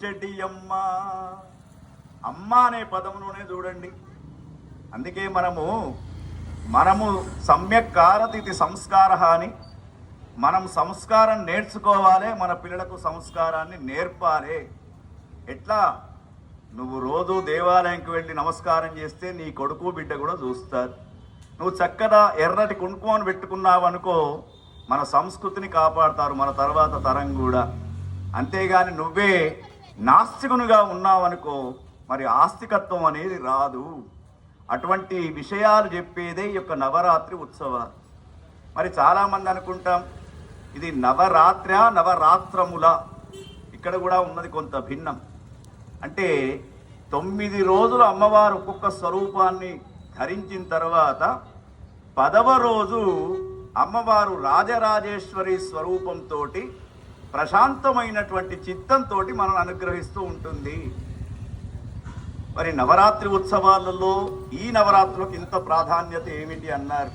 చెడియమ్మ అమ్మ అనే పదములోనే చూడండి. అందుకే మనము సమ్యక్ కారతిథి సంస్కార అని మనం సంస్కారం నేర్చుకోవాలి, మన పిల్లలకు సంస్కారాన్ని నేర్పాలి. ఎట్లా? నువ్వు రోజు దేవాలయంకి వెళ్ళి నమస్కారం చేస్తే నీ కొడుకు బిడ్డ కూడా చూస్తారు. నువ్వు చక్కగా ఎర్రటి కుంకుమను పెట్టుకున్నావు అనుకో, మన సంస్కృతిని కాపాడుతారు మన తర్వాత తరం కూడా. అంతేగాని నువ్వే నాస్తికునిగా ఉన్నావనుకో, మరి ఆస్తికత్వం అనేది రాదు. అటువంటి విషయాలు చెప్పేదే ఈ యొక్క నవరాత్రి ఉత్సవాలు. మరి చాలామంది అనుకుంటాం ఇది నవరాత్రముల. ఇక్కడ కూడా ఉన్నది కొంత భిన్నం. అంటే 9 రోజులు అమ్మవారు ఒక్కొక్క స్వరూపాన్ని ధరించిన తర్వాత 10వ రోజు అమ్మవారు రాజరాజేశ్వరి స్వరూపంతో ప్రశాంతమైనటువంటి చిత్తంతో మనల్ని అనుగ్రహిస్తూ ఉంటుంది. మరి నవరాత్రి ఉత్సవాలలో ఈ నవరాత్రులకు ఇంత ప్రాధాన్యత ఏమిటి అన్నారు.